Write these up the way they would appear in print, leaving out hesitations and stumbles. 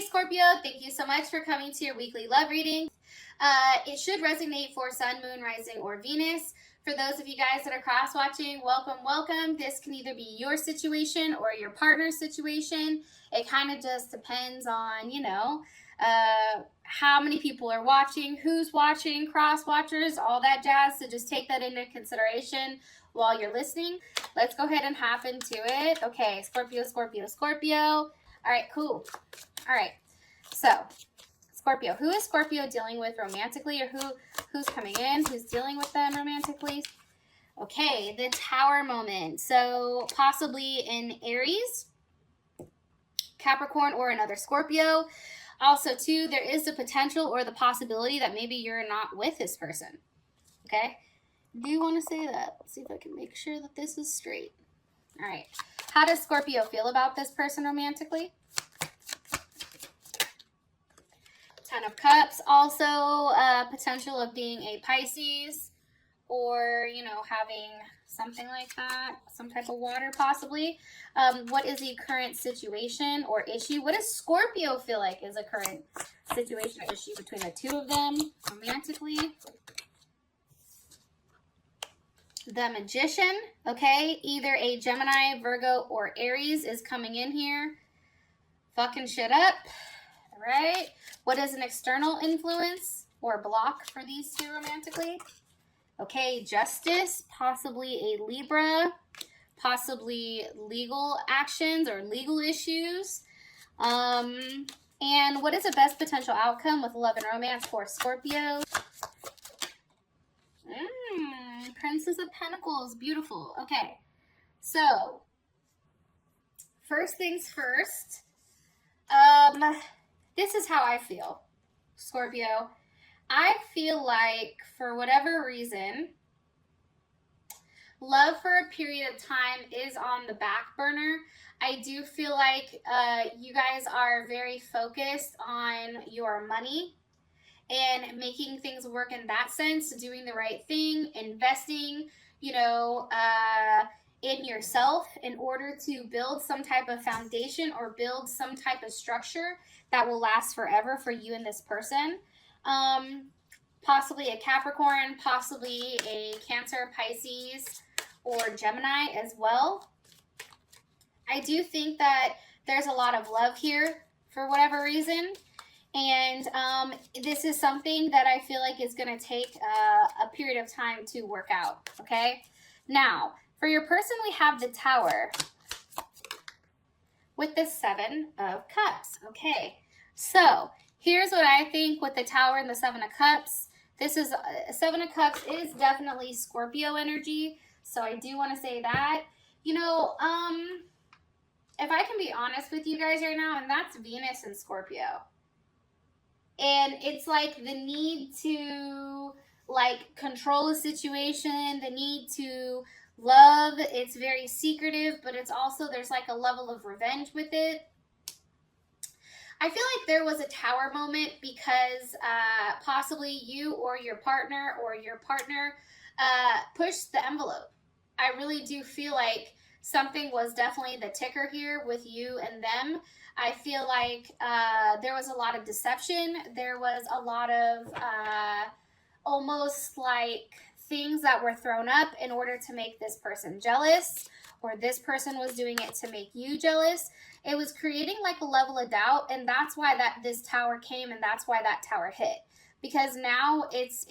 Scorpio, thank you so much for coming to your weekly love reading. It should resonate for Sun, Moon, Rising, or Venus. For those of you guys that are cross-watching, welcome, welcome. This can either be your situation or your partner's situation. It kind of just depends on, how many people are watching, who's watching, cross-watchers, all that jazz. So just take that into consideration while you're listening. Let's go ahead and hop into it. Okay, Scorpio, Scorpio, Scorpio. All right, cool. All right, so Scorpio, who is Scorpio dealing with romantically, or who's coming in, who's dealing with them romantically? Okay, the Tower moment. So possibly in Aries, Capricorn, or another Scorpio. Also, too, there is the potential or the possibility that maybe you're not with this person. Okay, do you want to say that? Let's see if I can make sure that this is straight. All right, how does Scorpio feel about this person romantically? Ten of Cups, also potential of being a Pisces, or, having something like that, some type of water possibly. What is the current situation or issue? What does Scorpio feel like is a current situation or issue between the two of them romantically? The Magician, okay? Either a Gemini, Virgo, or Aries is coming in here. Fucking shit up, all right? What is an external influence or block for these two romantically? Okay, Justice, possibly a Libra, possibly legal actions or legal issues. And what is the best potential outcome with love and romance for Scorpio? Princess of Pentacles, beautiful. Okay, so first things first, this is how I feel, Scorpio. I feel like, for whatever reason, love for a period of time is on the back burner. I do feel like you guys are very focused on your money and making things work in that sense, doing the right thing, investing, in yourself in order to build some type of foundation or build some type of structure that will last forever for you and this person. Possibly a Capricorn, possibly a Cancer, Pisces, or Gemini as well. I do think that there's a lot of love here for whatever reason. And this is something that I feel like is going to take a period of time to work out, okay? Now, for your person, we have the Tower with the Seven of Cups, okay? So, here's what I think with the Tower and the Seven of Cups. This is, Seven of Cups is definitely Scorpio energy, so I do want to say that. If I can be honest with you guys right now, and that's Venus and Scorpio. And it's like the need to, control a situation, the need to love. It's very secretive, but it's also, there's a level of revenge with it. I feel like there was a Tower moment because possibly you or your partner pushed the envelope. I really do feel like something was definitely the ticker here with you and them. I feel like there was a lot of deception. There was a lot of almost like things that were thrown up in order to make this person jealous, or this person was doing it to make you jealous. It was creating a level of doubt, and that's why this Tower came, and that's why that Tower hit. Because now it's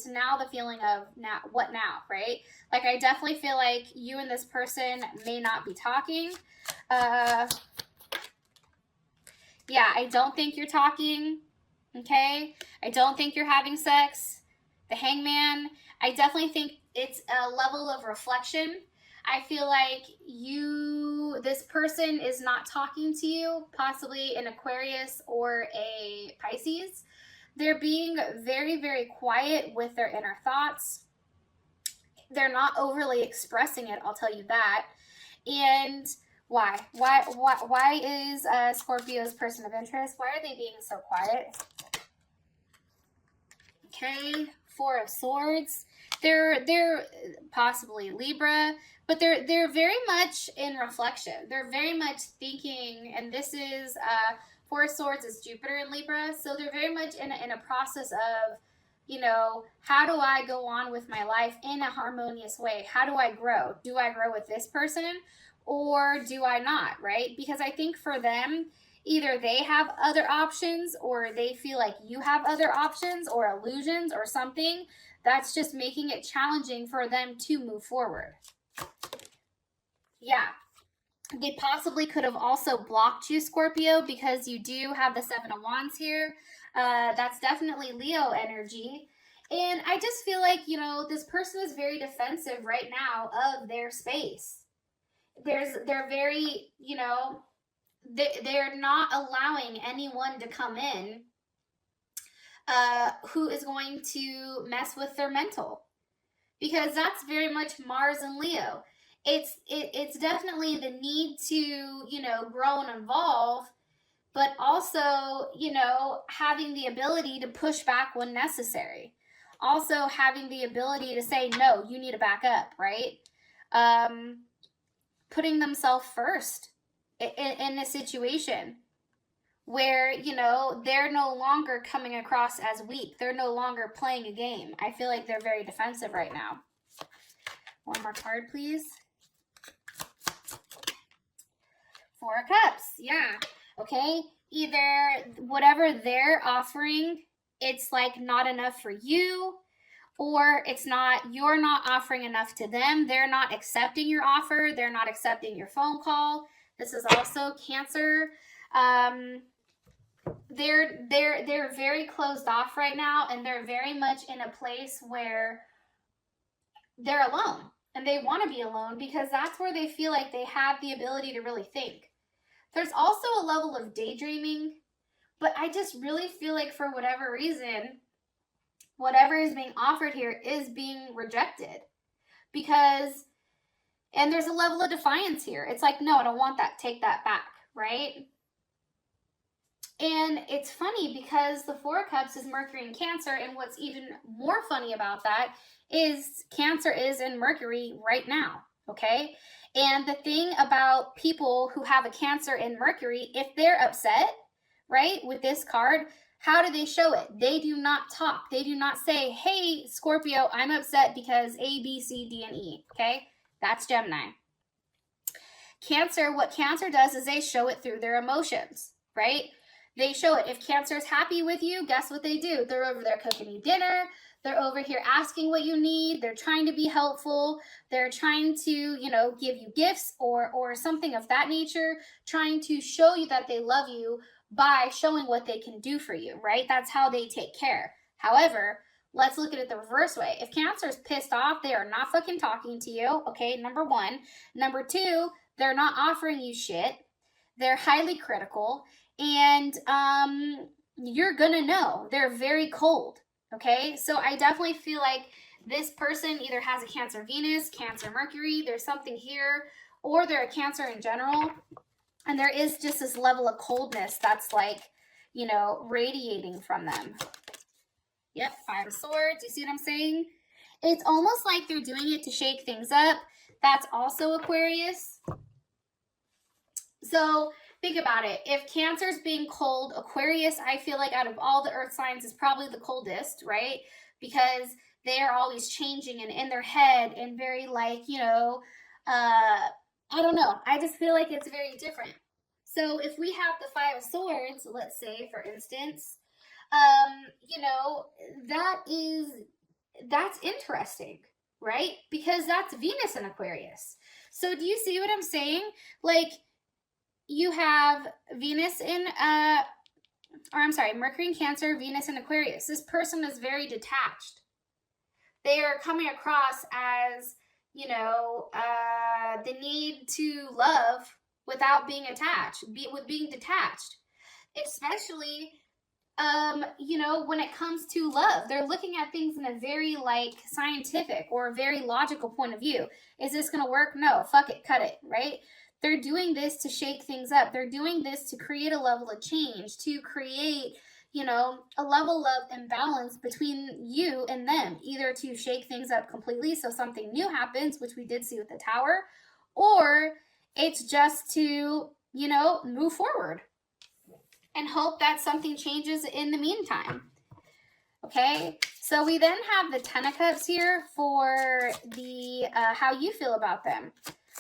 now the feeling of what now, right? I definitely feel like you and this person may not be talking. Yeah, I don't think you're talking, okay? I don't think you're having sex. The Hangman, I definitely think it's a level of reflection. I feel like this person is not talking to you, possibly an Aquarius or a Pisces. They're being very, very quiet with their inner thoughts. They're not overly expressing it, I'll tell you that. And why? Why is Scorpio's person of interest? Why are they being so quiet? Okay, Four of Swords. They're possibly Libra, but they're very much in reflection. They're very much thinking, and this is Four of Swords is Jupiter in Libra. So they're very much in a process of, you know, how do I go on with my life in a harmonious way? How do I grow? Do I grow with this person or do I not, right? Because I think for them, either they have other options or they feel like you have other options or illusions or something that's just making it challenging for them to move forward. Yeah. They possibly could have also blocked you, Scorpio, because you do have the Seven of Wands here. That's definitely Leo energy. And I just feel like, you know, this person is very defensive right now of their space. They're very, you know, they're not allowing anyone to come in who is going to mess with their mental. Because that's very much Mars and Leo. It's definitely the need to, you know, grow and evolve, but also, you know, having the ability to push back when necessary. Also having the ability to say, no, you need to back up, right? Putting themselves first in a situation where, you know, they're no longer coming across as weak. They're no longer playing a game. I feel like they're very defensive right now. One more card, please. Four of Cups. Yeah. Okay. Either whatever they're offering, it's like not enough for you, or it's not, you're not offering enough to them. They're not accepting your offer. They're not accepting your phone call. This is also Cancer. They're very closed off right now, and they're very much in a place where they're alone. And they want to be alone because that's where they feel like they have the ability to really think. There's also a level of daydreaming, but I just really feel like for whatever reason, whatever is being offered here is being rejected. Because, and there's a level of defiance here. It's like, no, I don't want that. Take that back, right? And it's funny because the Four of Cups is Mercury in Cancer, and what's even more funny about that is Cancer is in Mercury right now, okay? And the thing about people who have a Cancer in Mercury, if they're upset, right, with this card, how do they show it? They do not talk. They do not say, hey, Scorpio, I'm upset because A, B, C, D, and E, okay? That's Gemini. Cancer, what Cancer does is they show it through their emotions, right? They show it. If Cancer is happy with you, guess what they do? They're over there cooking you dinner. They're over here asking what you need. They're trying to be helpful. They're trying to, you know, give you gifts or something of that nature, trying to show you that they love you by showing what they can do for you, right? That's how they take care. However, let's look at it the reverse way. If Cancer is pissed off, they are not fucking talking to you, okay? Number one. Number two, they're not offering you shit. They're highly critical. And you're gonna know. They're very cold, okay? So I definitely feel like this person either has a Cancer Venus, Cancer Mercury, there's something here, or they're a Cancer in general. And there is just this level of coldness that's like, you know, radiating from them. Yep, Five of Swords. You see what I'm saying? It's almost like they're doing it to shake things up. That's also Aquarius. So think about it. If Cancer's being cold, Aquarius, I feel like out of all the earth signs is probably the coldest, right? Because they are always changing and in their head and very like, you know, I don't know. I just feel like it's very different. So if we have the Five of Swords, let's say, for instance, you know, that's interesting, right? Because that's Venus in Aquarius. So do you see what I'm saying? Like, you have Venus in, Mercury in Cancer, Venus in Aquarius. This person is very detached. They are coming across as, you know, the need to love without being attached, with being detached. Especially, you know, when it comes to love. They're looking at things in a very, like, scientific or very logical point of view. Is this going to work? No. Fuck it. Cut it. Right? They're doing this to shake things up. They're doing this to create a level of change, to create, you know, a level of imbalance between you and them, either to shake things up completely so something new happens, which we did see with the Tower, or it's just to, you know, move forward. and hope that something changes in the meantime. Okay, so we then have the 10 of Cups here for the how you feel about them.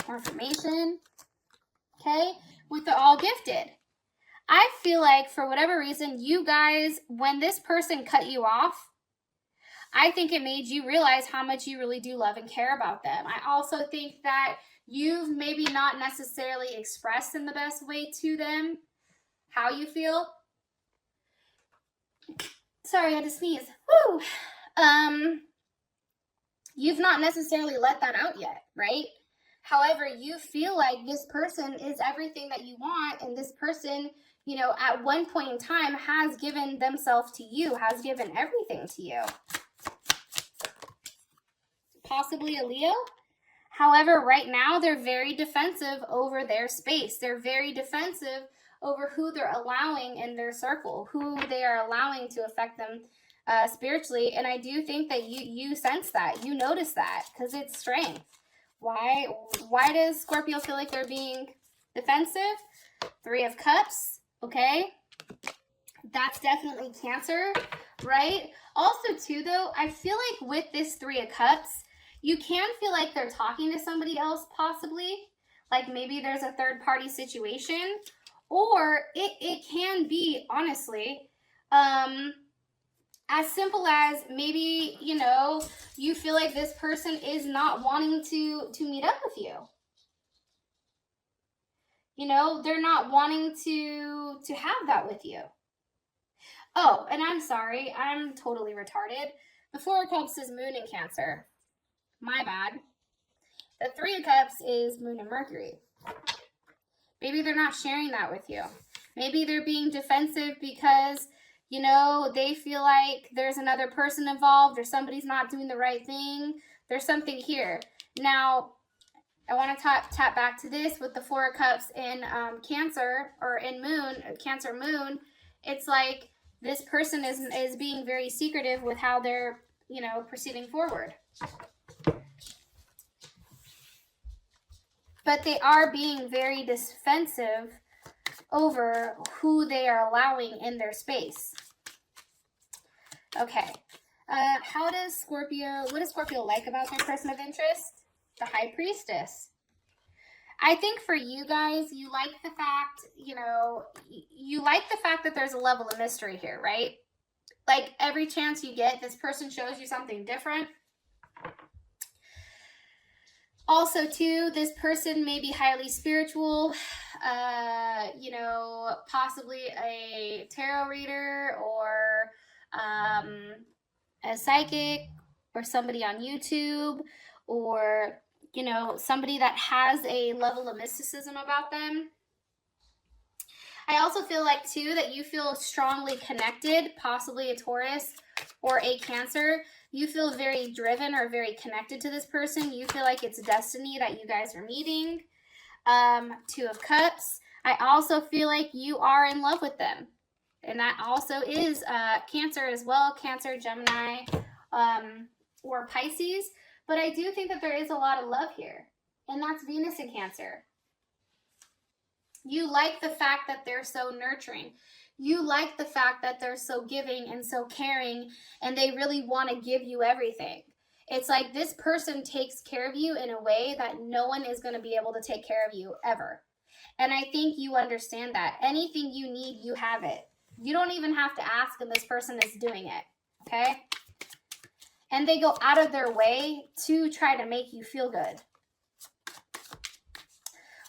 More information. Okay, with the all gifted. I feel like for whatever reason, you guys, when this person cut you off, I think it made you realize how much you really do love and care about them. I also think that you've maybe not necessarily expressed in the best way to them how you feel. Sorry, I had to sneeze. Woo! You've not necessarily let that out yet, right? However, you feel like this person is everything that you want, and this person, you know, at one point in time has given themselves to you, has given everything to you. Possibly a Leo. However, right now they're very defensive over their space. They're very defensive over who they're allowing in their circle, who they are allowing to affect them spiritually. And I do think that you sense that, you notice that, because it's strength. Why does Scorpio feel like they're being defensive? 3 of Cups, okay? That's definitely Cancer, right? Also, too, though, I feel like with this 3 of Cups, you can feel like they're talking to somebody else, possibly. Like maybe there's a third-party situation. Or it can be, honestly, as simple as maybe, you know, you feel like this person is not wanting to meet up with you. You know, they're not wanting to have that with you. Oh, and I'm sorry, I'm totally retarded. The 4 of Cups is Moon in Cancer. My bad. The 3 of Cups is Moon and Mercury. Maybe they're not sharing that with you. Maybe they're being defensive because, you know, they feel like there's another person involved or somebody's not doing the right thing. There's something here. Now, I want to tap back to this with the 4 of Cups in Cancer or in Moon, Cancer Moon. It's like this person is being very secretive with how they're, you know, proceeding forward. But they are being very defensive over who they are allowing in their space. Okay. What does Scorpio like about their person of interest? The High Priestess. I think for you guys, you like the fact, you know, you like the fact that there's a level of mystery here, right? Like every chance you get, this person shows you something different. Also, too, this person may be highly spiritual, you know, possibly a tarot reader or a psychic or somebody on YouTube or, you know, somebody that has a level of mysticism about them. I also feel like, too, that you feel strongly connected, possibly a Taurus or a Cancer. You feel very driven or very connected to this person. You feel like it's destiny that you guys are meeting. 2 of Cups. I also feel like you are in love with them. And that also is Cancer as well. Cancer, Gemini, or Pisces. But I do think that there is a lot of love here. And that's Venus in Cancer. You like the fact that they're so nurturing. You like the fact that they're so giving and so caring, and they really want to give you everything. It's like this person takes care of you in a way that no one is going to be able to take care of you ever. And I think you understand that. Anything you need, you have it. You don't even have to ask, and this person is doing it, okay? And they go out of their way to try to make you feel good.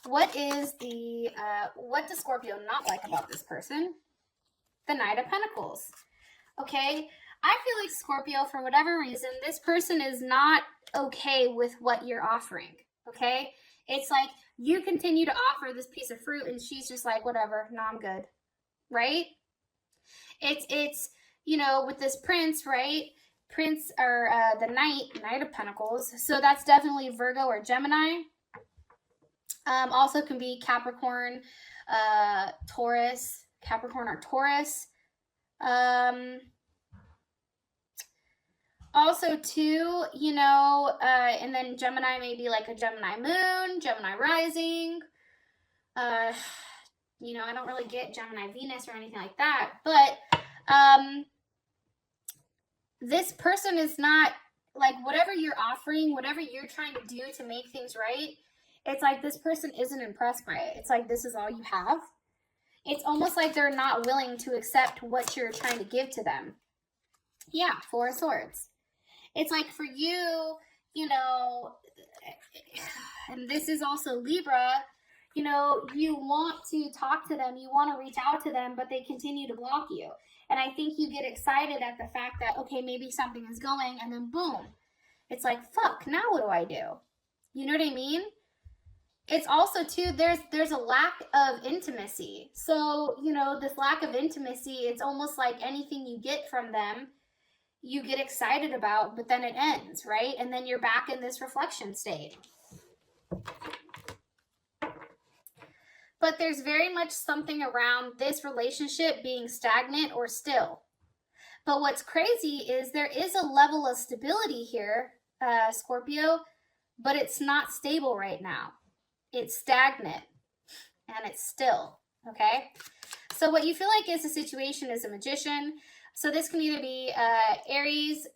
What does Scorpio not like about this person? The Knight of Pentacles. Okay, I feel like Scorpio, for whatever reason, this person is not okay with what you're offering. Okay, it's like you continue to offer this piece of fruit, and she's just like, whatever, no, I'm good, right? It's you know, with this Prince, right? Prince or the Knight of Pentacles. So that's definitely Virgo or Gemini. Also can be Capricorn, Taurus, Capricorn or Taurus. Also too, you know, and then Gemini may be like a Gemini moon, Gemini rising. You know, I don't really get Gemini Venus or anything like that, but this person is not, like, whatever you're offering, whatever you're trying to do to make things right, it's like this person isn't impressed by it. It's like this is all you have. It's almost like they're not willing to accept what you're trying to give to them. Yeah, Four of Swords. It's like for you, you know, and this is also Libra, you know, you want to talk to them, you want to reach out to them, but they continue to block you. And I think you get excited at the fact that, okay, maybe something is going, and then boom, it's like, fuck, now what do I do? You know what I mean? It's also, too, there's a lack of intimacy. So, you know, this lack of intimacy, it's almost like anything you get from them, you get excited about, but then it ends, right? And then you're back in this reflection state. But there's very much something around this relationship being stagnant or still. But what's crazy is there is a level of stability here, Scorpio, but it's not stable right now. It's stagnant and it's still, okay? So what you feel like is the situation is a Magician. So this can either be Aries,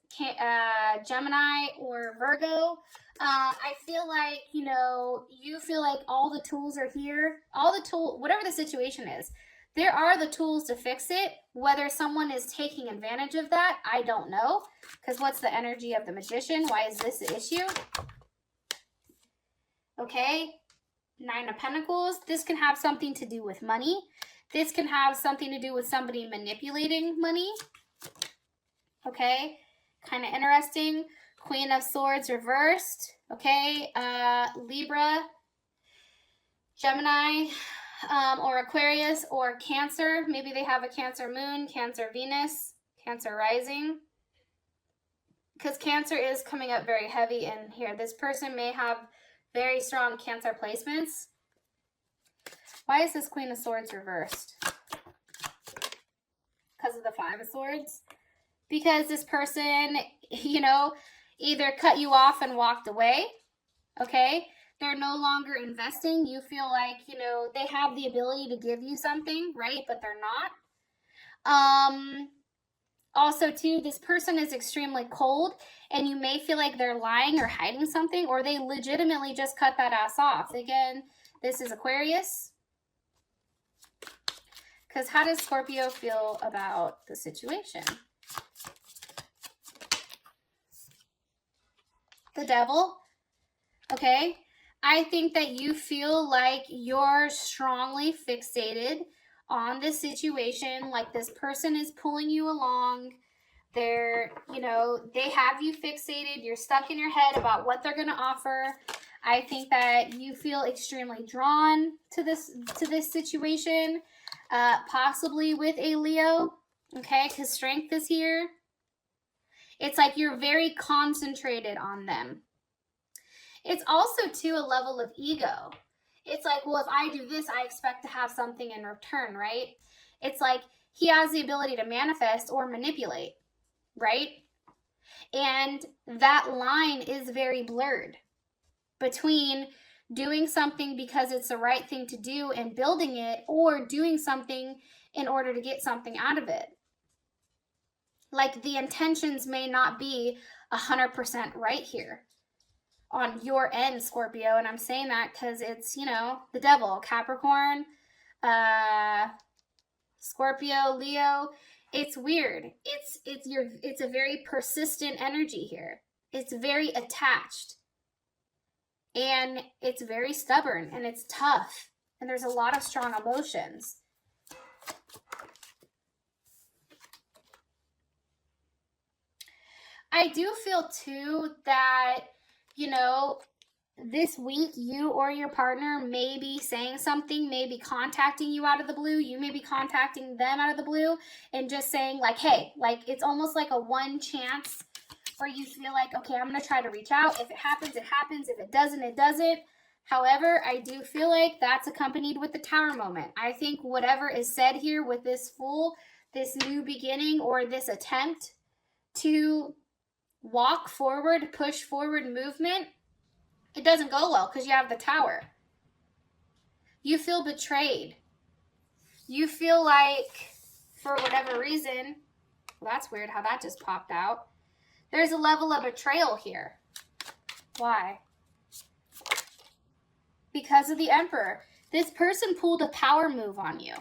Gemini, or Virgo. I feel like, you know, you feel like all the tools are here. All the tools, whatever the situation is, there are the tools to fix it. Whether someone is taking advantage of that, I don't know. Because what's the energy of the Magician? Why is this the issue? Okay, Nine of Pentacles. This can have something to do with money. This can have something to do with somebody manipulating money. Okay, kind of interesting. Queen of Swords reversed. Okay, Libra, Gemini, or Aquarius, or Cancer. Maybe they have a Cancer moon, Cancer Venus, Cancer rising. Because Cancer is coming up very heavy in here. This person may have very strong Cancer placements. Why is this Queen of Swords reversed? Because of the Five of Swords. Because this person, you know, either cut you off and walked away, okay? They're no longer investing. You feel like, you know, they have the ability to give you something, right? But they're not. Also, too, this person is extremely cold, and you may feel like they're lying or hiding something, or they legitimately just cut that ass off. Again, this is Aquarius. Because how does Scorpio feel about the situation? The Devil. Okay. I think that you feel like you're strongly fixated on this situation. Like this person is pulling you along. They're, you know, they have you fixated. You're stuck in your head about what they're going to offer. I think that you feel extremely drawn to this situation. Possibly with a Leo. Okay. Because Strength is here. It's like you're very concentrated on them. It's also, too, a level of ego. It's like, well, if I do this, I expect to have something in return, right? It's like he has the ability to manifest or manipulate, right? And that line is very blurred between doing something because it's the right thing to do and building it, or doing something in order to get something out of it. Like the intentions may not be 100% right here on your end, Scorpio. And I'm saying that because it's, you know, the Devil, Capricorn, Scorpio, Leo. It's weird. It's a very persistent energy here. It's very attached. And it's very stubborn, and it's tough. And there's a lot of strong emotions. I do feel, too, that, you know, this week you or your partner may be saying something, may be contacting you out of the blue. You may be contacting them out of the blue and just saying, like, hey, like, it's almost like a one chance where you feel like, okay, I'm going to try to reach out. If it happens, it happens. If it doesn't, it doesn't. However, I do feel like that's accompanied with the Tower moment. I think whatever is said here with this Fool, this new beginning, or this attempt to walk forward, push forward movement, it doesn't go well because you have the Tower. You feel betrayed. You feel like, for whatever reason, well, that's weird how that just popped out. There's a level of betrayal here. Why? Because of the Emperor. This person pulled a power move on you,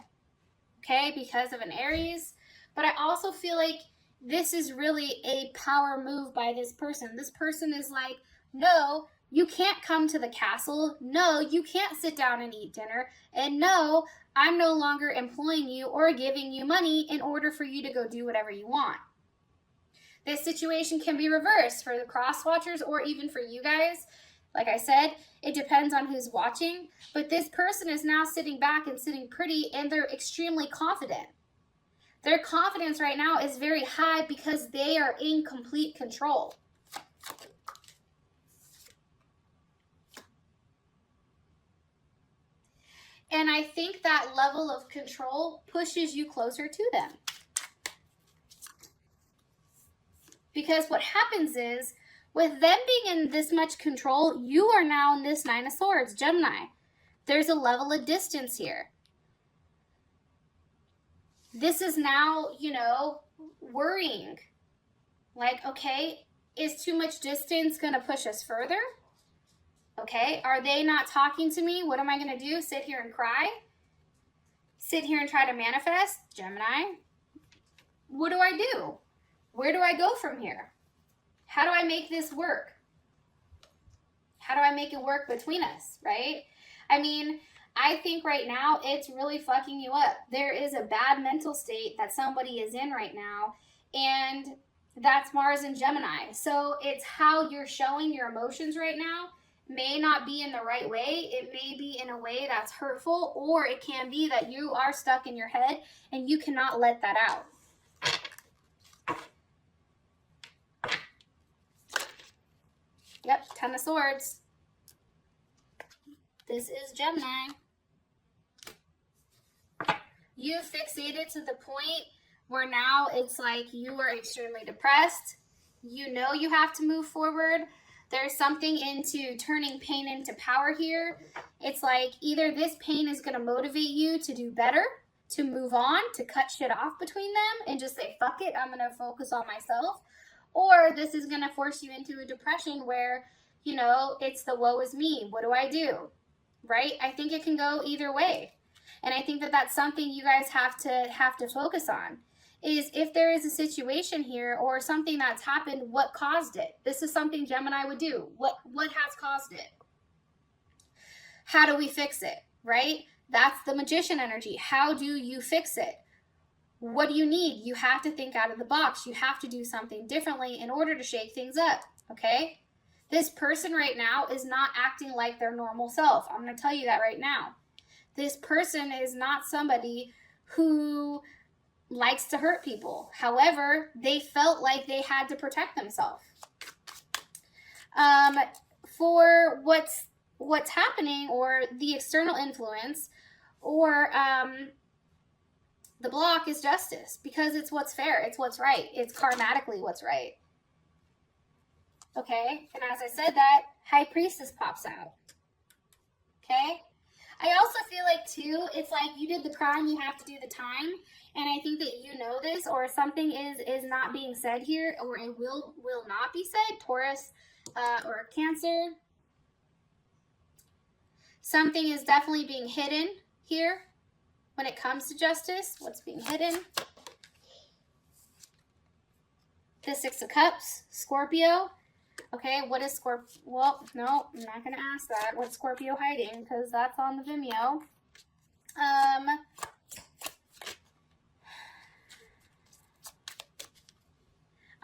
okay, because of an Aries. But I also feel like this is really a power move by this person. This person is like, no, you can't come to the castle. No, you can't sit down and eat dinner. And no, I'm no longer employing you or giving you money in order for you to go do whatever you want. This situation can be reversed for the cross watchers or even for you guys. Like I said, it depends on who's watching. But this person is now sitting back and sitting pretty, and they're extremely confident. Their confidence right now is very high because they are in complete control. And I think that level of control pushes you closer to them. Because what happens is, with them being in this much control, you are now in this Nine of Swords, Gemini. There's a level of distance here. This is now, you know, worrying. Like, okay, is too much distance going to push us further? Okay, are they not talking to me? What am I going to do? Sit here and cry? Sit here and try to manifest? Gemini. What do I do? Where do I go from here? How do I make this work? How do I make it work between us, right? I mean, I think right now it's really fucking you up. There is a bad mental state that somebody is in right now, and that's Mars and Gemini. So it's how you're showing your emotions right now may not be in the right way. It may be in a way that's hurtful, or it can be that you are stuck in your head and you cannot let that out. Yep, Ten of Swords. This is Gemini. You fixated to the point where now it's like you are extremely depressed. You know you have to move forward. There's something into turning pain into power here. It's like either this pain is going to motivate you to do better, to move on, to cut shit off between them and just say, fuck it, I'm going to focus on myself. Or this is going to force you into a depression where, you know, it's the woe is me. What do I do? Right? I think it can go either way. And I think that that's something you guys have to focus on. Is if there is a situation here or something that's happened, what caused it? This is something Gemini would do. What has caused it? How do we fix it? Right? That's the Magician energy. How do you fix it? What do you need? You have to think out of the box. You have to do something differently in order to shake things up, okay? This person right now is not acting like their normal self. I'm going to tell you that right now. This person is not somebody who likes to hurt people. However, they felt like they had to protect themselves. For what's happening, or the external influence, or the block is justice, because it's what's fair, it's what's right, it's karmatically what's right. Okay, and as I said that, High Priestess pops out. Okay, I also feel like too, it's like you did the crime, you have to do the time, and I think that you know this, or something is not being said here, or it will not be said. Taurus or Cancer. Something is definitely being hidden here. When it comes to justice, what's being hidden? The Six of Cups, Scorpio. Okay, what is Scorpio? Well, no, I'm not going to ask that. What's Scorpio hiding? Because that's on the Vimeo.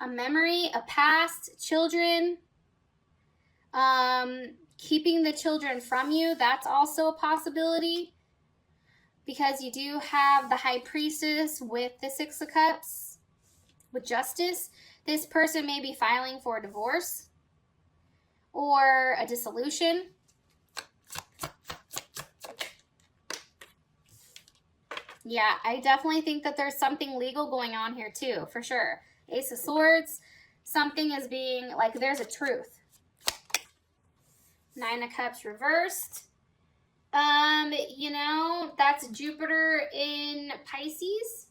A memory, a past, children. Keeping the children from you, that's also a possibility. Because you do have the High Priestess with the Six of Cups, with justice. This person may be filing for a divorce or a dissolution. Yeah, I definitely think that there's something legal going on here too, for sure. Ace of Swords, something is being, like, there's a truth. Nine of Cups reversed. You know, that's Jupiter in Pisces.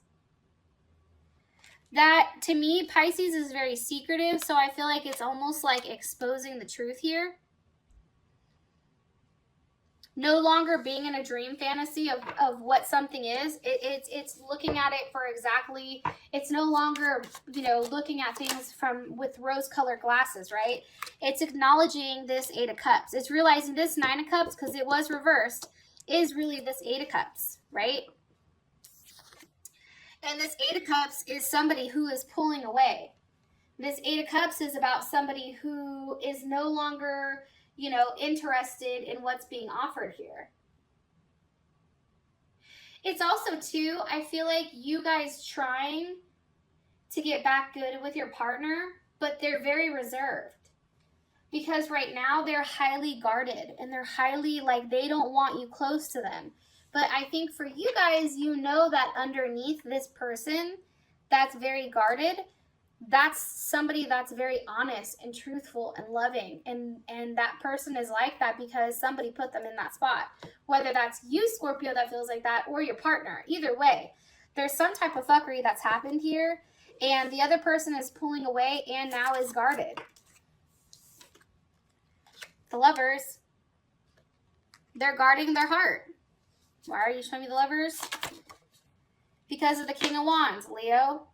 That, to me, Pisces is very secretive, so I feel like it's almost like exposing the truth here. No longer being in a dream fantasy of what something is. It's looking at it for exactly, it's no longer, you know, looking at things with rose-colored glasses, right? It's acknowledging this Eight of Cups. It's realizing this Nine of Cups, because it was reversed, is really this Eight of Cups, right? And this Eight of Cups is somebody who is pulling away. This Eight of Cups is about somebody who is no longer, you know, interested in what's being offered here. It's also, too, I feel like you guys trying to get back good with your partner, but they're very reserved. Because right now they're highly guarded and they're highly, like, they don't want you close to them. But I think for you guys, you know that underneath this person that's very guarded, that's somebody that's very honest and truthful and loving. And that person is like that because somebody put them in that spot. Whether that's you, Scorpio, that feels like that, or your partner. Either way, there's some type of fuckery that's happened here. And the other person is pulling away and now is guarded. The Lovers, they're guarding their heart. Why are you showing me the Lovers? Because of the King of Wands, Leo.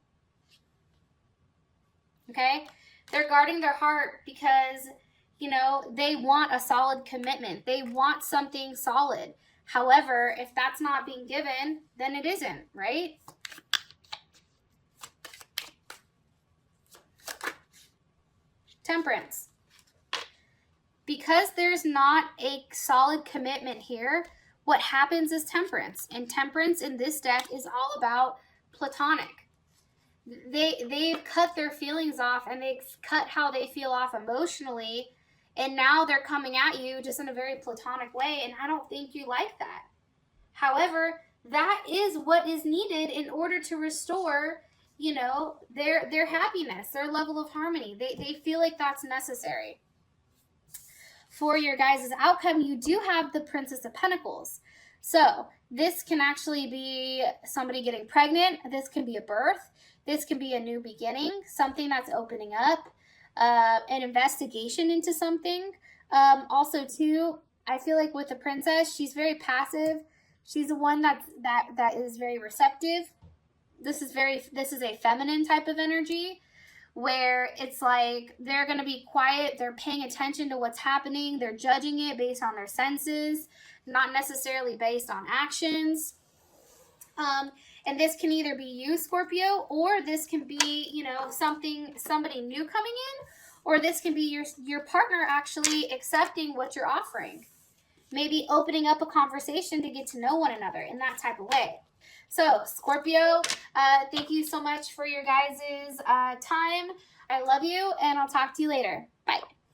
Okay? They're guarding their heart because, you know, they want a solid commitment. They want something solid. However, if that's not being given, then it isn't, right? Temperance. Because there's not a solid commitment here, what happens is temperance. And temperance in this deck is all about platonic. They've cut their feelings off and they've cut how they feel off emotionally. And now they're coming at you just in a very platonic way. And I don't think you like that. However, that is what is needed in order to restore, you know, their happiness, their level of harmony. They feel like that's necessary. For your guys' outcome, you do have the Princess of Pentacles. So this can actually be somebody getting pregnant. This can be a birth. This can be a new beginning, something that's opening up, an investigation into something. Also, too, I feel like with the princess, she's very passive. She's the one that is very receptive. This is a feminine type of energy, where it's like they're going to be quiet, they're paying attention to what's happening, they're judging it based on their senses, not necessarily based on actions. And this can either be you, Scorpio, or this can be, you know, somebody new coming in, or this can be your partner actually accepting what you're offering. Maybe opening up a conversation to get to know one another in that type of way. So, Scorpio, thank you so much for your guys' time. I love you, and I'll talk to you later. Bye.